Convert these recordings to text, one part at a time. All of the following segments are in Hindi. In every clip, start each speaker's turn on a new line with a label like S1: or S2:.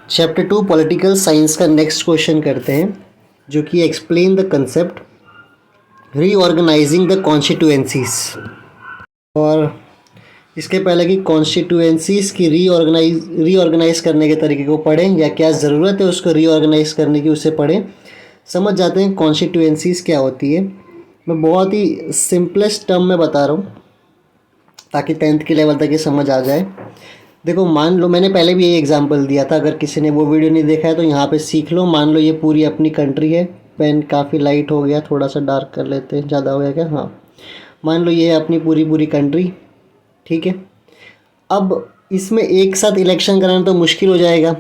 S1: चैप्टर 2 पॉलिटिकल साइंस का नेक्स्ट क्वेश्चन करते हैं, जो कि explain the concept reorganising the constituencies. और इसके पहले कि कॉन्स्टिट्यूएंसीज की रीऑर्गेनाइज करने के तरीके को पढ़ें या क्या ज़रूरत है उसको रीऑर्गेनाइज करने की, उसे पढ़ें। समझ जाते हैं कॉन्स्टिट्यूएंसीज क्या होती है। मैं बहुत ही सिंपलेस्ट टर्म में बता रहा हूँ ताकि 10th के लेवल तक ये समझ आ जाए। देखो, मान लो मैंने पहले भी यही एग्जांपल दिया था, अगर किसी ने वो वीडियो नहीं देखा है तो यहाँ पे सीख लो। मान लो ये पूरी अपनी कंट्री है। पेन काफ़ी लाइट हो गया, थोड़ा सा डार्क कर लेते हैं, ज़्यादा हो गया क्या? हाँ, मान लो ये है अपनी पूरी कंट्री, ठीक है। अब इसमें एक साथ इलेक्शन कराना तो मुश्किल हो जाएगा,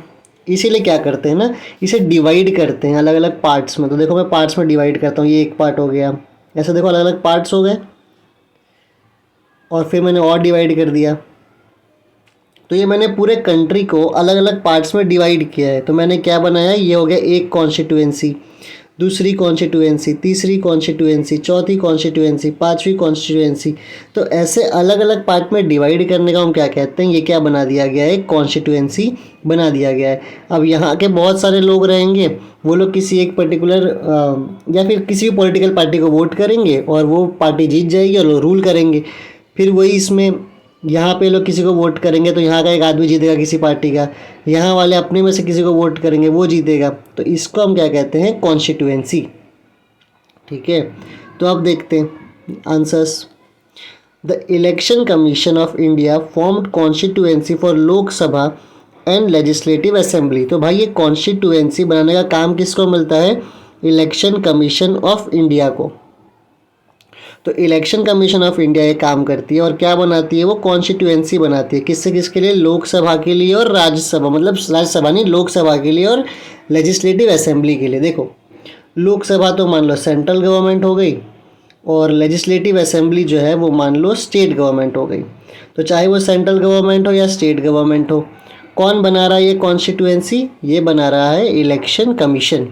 S1: इसीलिए क्या करते हैं ना, इसे डिवाइड करते हैं अलग अलग पार्ट्स में। तो देखो मैं पार्ट्स में डिवाइड करता हूँ, ये एक पार्ट हो गया, ऐसे देखो अलग अलग पार्ट्स हो गए, और फिर मैंने और डिवाइड कर दिया। तो ये मैंने पूरे कंट्री को अलग अलग पार्ट्स में डिवाइड किया है। तो मैंने क्या बनाया, ये हो गया एक कॉन्स्टिट्यूएंसी, दूसरी कॉन्स्टिट्यूएंसी, तीसरी कॉन्स्टिट्यूएंसी, चौथी कॉन्स्टिट्यूएंसी, पांचवी कॉन्स्टिट्यूएंसी। तो ऐसे अलग अलग पार्ट में डिवाइड करने का हम क्या कहते हैं, ये क्या बना दिया गया है, कॉन्स्टिट्यूएंसी बना दिया गया है। अब यहाँ के बहुत सारे लोग रहेंगे, वो लोग किसी एक पर्टिकुलर या फिर किसी भी पॉलिटिकल पार्टी को वोट करेंगे और वो पार्टी जीत जाएगी और वो रूल करेंगे। फिर वही इसमें यहाँ पे लोग किसी को वोट करेंगे तो यहाँ का एक आदमी जीतेगा किसी पार्टी का, यहाँ वाले अपने में से किसी को वोट करेंगे, वो जीतेगा। तो इसको हम क्या कहते हैं, कॉन्स्टिट्यूएंसी, ठीक है। तो अब देखते हैं answers. The election commission of India formed constituency for Lok Sabha and legislative assembly. तो भाई ये कॉन्स्टिट्यूएंसी बनाने का काम किसको मिलता है, इलेक्शन कमीशन ऑफ इंडिया को। तो इलेक्शन कमीशन ऑफ इंडिया ये काम करती है और क्या बनाती है, वो कॉन्स्टिट्यूएंसी बनाती है। किससे किसके लिए, लोकसभा के लिए और राज्यसभा, मतलब राज्यसभा नहीं, लोकसभा के लिए और लेजिस्लेटिव असेंबली के लिए। देखो, लोकसभा तो मान लो सेंट्रल गवर्नमेंट हो गई, और लेजिस्लेटिव असेंबली जो है वो मान लो स्टेट गवर्नमेंट हो गई। तो चाहे वो सेंट्रल गवर्नमेंट हो या स्टेट गवर्नमेंट हो, कौन बना रहा है ये कॉन्स्टिट्यूएंसी, ये बना रहा है election commission.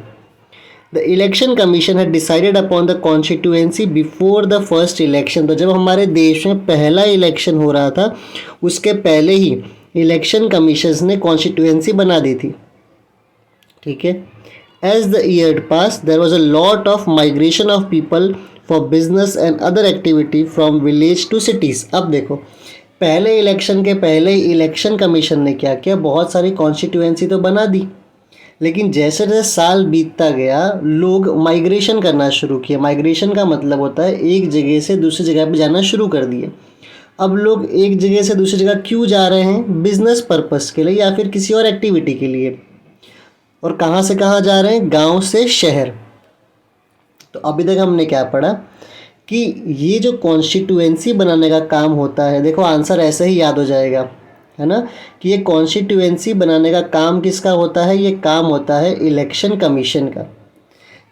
S1: The election commission had decided upon the constituency before the first election. तो जब हमारे देश में पहला इलेक्शन हो रहा था, उसके पहले ही इलेक्शन कमीशन ने कॉन्स्टिट्यूएंसी बना दी थी, ठीक है। As the year pass there was a lot of migration of people for business and other activity from village to cities. अब देखो, पहले इलेक्शन के पहले ही इलेक्शन कमीशन ने क्या किया, बहुत सारी कॉन्स्टिट्यूएंसी तो बना दी, लेकिन जैसे जैसे साल बीतता गया लोग माइग्रेशन करना शुरू किए। माइग्रेशन का मतलब होता है एक जगह से दूसरी जगह पे जाना शुरू कर दिए। अब लोग एक जगह से दूसरी जगह क्यों जा रहे हैं, बिजनेस पर्पस के लिए या फिर किसी और एक्टिविटी के लिए। और कहाँ से कहाँ जा रहे हैं, गांव से शहर। तो अभी तक हमने क्या पढ़ा कि ये जो कॉन्स्टिट्यूएंसी बनाने का काम होता है, देखो आंसर ऐसे ही याद हो जाएगा, है ना, कि ये कॉन्स्टिट्यूएंसी बनाने का काम किसका होता है, ये काम होता है इलेक्शन कमीशन का।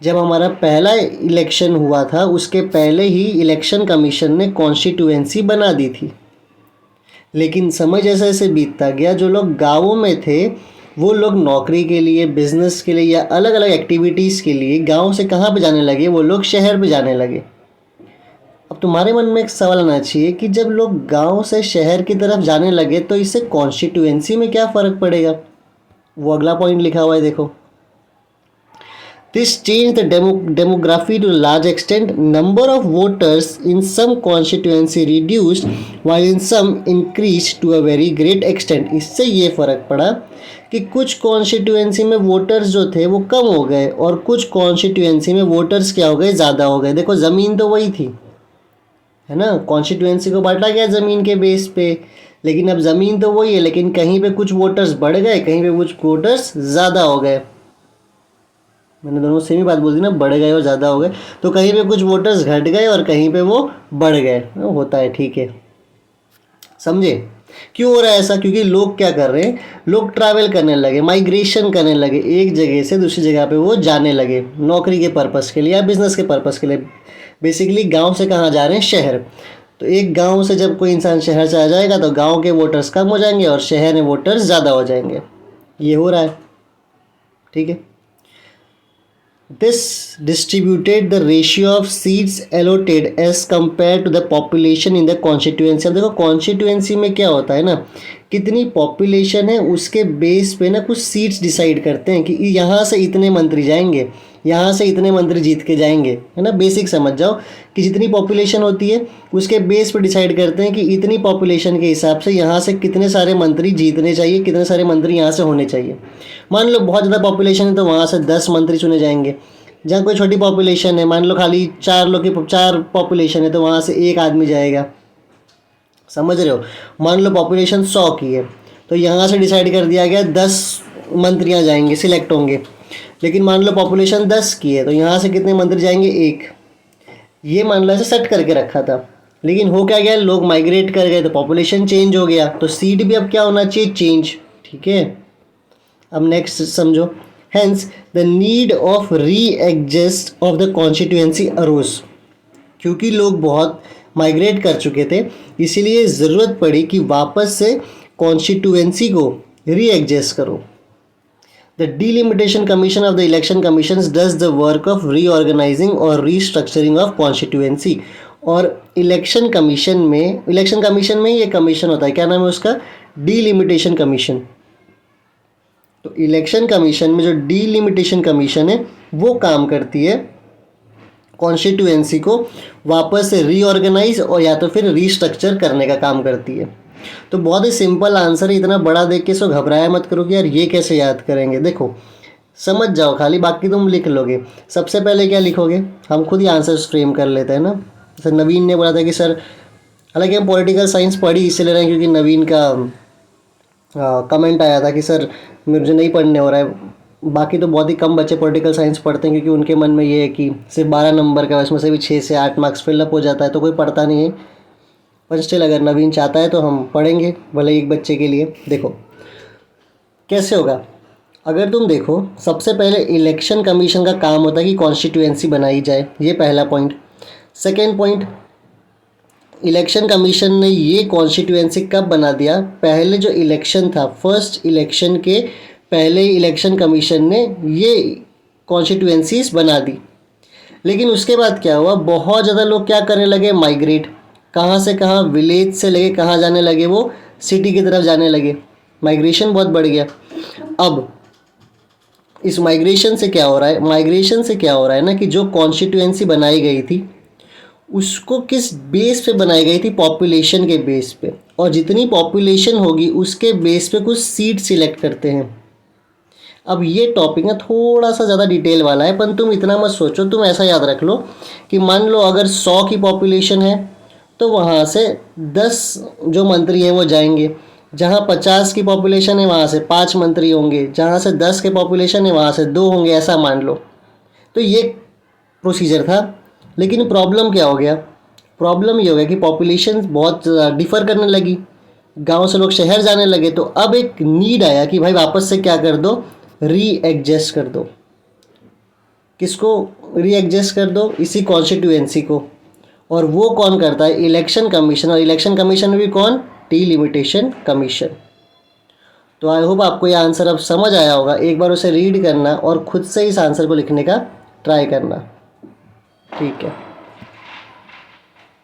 S1: जब हमारा पहला इलेक्शन हुआ था उसके पहले ही इलेक्शन कमीशन ने कॉन्स्टिट्यूएंसी बना दी थी। लेकिन समय जैसे जैसे बीतता गया, जो लोग गाँवों में थे वो लोग नौकरी के लिए, बिजनेस के लिए या अलग अलग एक्टिविटीज़ के लिए गाँव से कहाँ पे जाने लगे, वो लोग शहर पे जाने लगे। अब तुम्हारे मन में एक सवाल आना चाहिए कि जब लोग गांव से शहर की तरफ जाने लगे तो इससे कॉन्स्टिट्यूएंसी में क्या फ़र्क पड़ेगा, वो अगला पॉइंट लिखा हुआ है, देखो। This change the demography to large extent, number of voters in some constituency reduced while in some increase to a very great extent. इससे ये फ़र्क पड़ा कि कुछ कॉन्स्टिट्यूएंसी में वोटर्स जो थे वो कम हो गए और कुछ कॉन्स्टिट्यूएंसी में वोटर्स क्या हो गए, ज़्यादा हो गए। देखो, ज़मीन तो वही थी, है ना, कॉन्स्टिट्यूएंसी को बांटा गया ज़मीन के बेस पे, लेकिन अब ज़मीन तो वही है, लेकिन कहीं पे कुछ वोटर्स बढ़ गए, कहीं पे कुछ वोटर्स ज़्यादा हो गए। मैंने दोनों सेम ही बात बोल दी ना, बढ़ गए और ज़्यादा हो गए। तो कहीं पे कुछ वोटर्स घट गए और कहीं पे वो बढ़ गए, होता है, ठीक है, समझे। क्यों हो रहा है ऐसा, क्योंकि लोग क्या कर रहे हैं, लोग ट्रैवल करने लगे, माइग्रेशन करने लगे, एक जगह से दूसरी जगह पे वो जाने लगे नौकरी के पर्पज़ के लिए या बिजनेस के पर्पज़ के लिए। बेसिकली गांव से कहाँ जा रहे हैं, शहर। तो एक गांव से जब कोई इंसान शहर से आ जाएगा तो गांव के वोटर्स कम हो जाएंगे और शहर में वोटर्स ज़्यादा हो जाएंगे, ये हो रहा है, ठीक है। This distributed the ratio of seats allotted as compare to the population in the constituency. अब देखो कॉन्स्टिट्यूएंसी में क्या होता है ना, कितनी पॉपुलेशन है उसके बेस पे ना कुछ सीट्स डिसाइड करते हैं कि यहाँ से इतने मंत्री जाएंगे, यहाँ से इतने मंत्री जीत के जाएंगे, है ना। बेसिक समझ जाओ कि जितनी पॉपुलेशन होती है उसके बेस पे डिसाइड करते हैं कि इतनी पॉपुलेशन के हिसाब से यहाँ से कितने सारे मंत्री जीतने चाहिए, कितने सारे मंत्री यहाँ से होने चाहिए। मान लो बहुत ज़्यादा पॉपुलेशन है तो वहाँ से 10 मंत्री चुने जाएंगे। जहाँ कोई छोटी पॉपुलेशन है, मान लो खाली 4 पॉपुलेशन है तो वहाँ से 1 आदमी जाएगा। समझ रहे हो। मान लो पॉपुलेशन 100 की है तो यहाँ से डिसाइड कर दिया गया 10 मंत्रियाँ जाएंगे, सिलेक्ट होंगे। लेकिन मान लो पॉपुलेशन 10 की है तो यहाँ से कितने मंत्री जाएंगे, 1। ये मान लो ऐसे सेट करके रखा था। लेकिन हो क्या गया, लोग माइग्रेट कर गए तो पॉपुलेशन चेंज हो गया, तो सीट भी अब क्या होना चाहिए, चेंज। ठीक है, अब नेक्स्ट समझो। Hence the need of readjust of the constituency arose. क्योंकि लोग बहुत माइग्रेट कर चुके थे इसीलिए ज़रूरत पड़ी कि वापस से कॉन्स्टिट्यूएंसी को री एडजस्ट करो। The delimitation commission of the election commissions does the work of reorganising और रीस्ट्रक्चरिंग ऑफ कॉन्स्टिट्यूएंसी। और इलेक्शन कमीशन में ये कमीशन होता है, क्या नाम है उसका, डीलिमिटेशन कमीशन। तो इलेक्शन कमीशन में जो डीलिमिटेशन कमीशन है वो काम करती है कॉन्स्टिट्यूएंसी को वापस से रीऑर्गेनाइज और या तो फिर रीस्ट्रक्चर करने का काम करती है। तो बहुत ही सिंपल आंसर है, इतना बड़ा देख के इसको घबराया मत करो कि यार ये कैसे याद करेंगे। देखो समझ जाओ खाली, बाकी तुम लिख लोगे। सबसे पहले क्या लिखोगे, हम खुद ही आंसर्स फ्रेम कर लेते हैं ना। सर नवीन ने बोला था कि सर, हालांकि हम पॉलिटिकल साइंस पढ़ी इसलिए रहे हैं क्योंकि नवीन का कमेंट आया था कि सर मुझे नहीं पढ़ने हो रहा है। बाकी तो बहुत ही कम बच्चे पॉलिटिकल साइंस पढ़ते हैं क्योंकि उनके मन में ये है कि सिर्फ 12 नंबर का, उसमें से भी 6 से 8 मार्क्स फिलअप हो जाता है तो कोई पढ़ता नहीं है। पर स्टिल अगर नवीन चाहता है तो हम पढ़ेंगे, भले एक बच्चे के लिए। देखो कैसे होगा, अगर तुम देखो सबसे पहले इलेक्शन कमीशन का काम होता है कि कॉन्स्टिट्यूएंसी बनाई जाए, ये पहला point. Second point, election commission ने ये कॉन्स्टिट्यूएंसी कब बना दिया, पहले जो इलेक्शन था, फर्स्ट इलेक्शन के पहले इलेक्शन कमीशन ने ये कॉन्स्टिट्यूएंसीज बना दी। लेकिन उसके बाद क्या हुआ, बहुत ज़्यादा लोग क्या करने लगे, माइग्रेट। कहाँ से कहाँ, विलेज से लेके कहाँ जाने लगे, वो सिटी की तरफ जाने लगे। माइग्रेशन बहुत बढ़ गया। अब इस माइग्रेशन से क्या हो रहा है ना कि जो कॉन्स्टिट्यूएंसी बनाई गई थी उसको किस बेस पे बनाई गई थी, पॉपुलेशन के बेस पे। और जितनी पॉपुलेशन होगी उसके बेस पे कुछ सीट सिलेक्ट करते हैं। अब ये टॉपिक ना थोड़ा सा ज़्यादा डिटेल वाला है, पर तुम इतना मत सोचो। तुम ऐसा याद रख लो कि मान लो अगर 100 की पॉपुलेशन है तो वहाँ से 10 जो मंत्री हैं वो जाएंगे। जहाँ 50 की पॉपुलेशन है वहाँ से 5 मंत्री होंगे। जहाँ से 10 के पॉपुलेशन है वहाँ से 2 होंगे, ऐसा मान लो। तो ये प्रोसीजर था। लेकिन प्रॉब्लम क्या हो गया, प्रॉब्लम ये हो गया कि पॉपुलेशन बहुत डिफ़र करने लगी, गांव से लोग शहर जाने लगे। तो अब एक नीड आया कि भाई वापस से क्या कर दो, री एडजस्ट कर दो। किसको री एडजस्ट कर दो, इसी कॉन्स्टिट्यूएंसी को। और वो कौन करता है, इलेक्शन कमीशन। और इलेक्शन कमीशन में भी कौन, डीलिमिटेशन कमीशन। तो आई होप आपको ये आंसर अब समझ आया होगा। एक बार उसे रीड करना और खुद से इस आंसर को लिखने का ट्राई करना। ठीक है।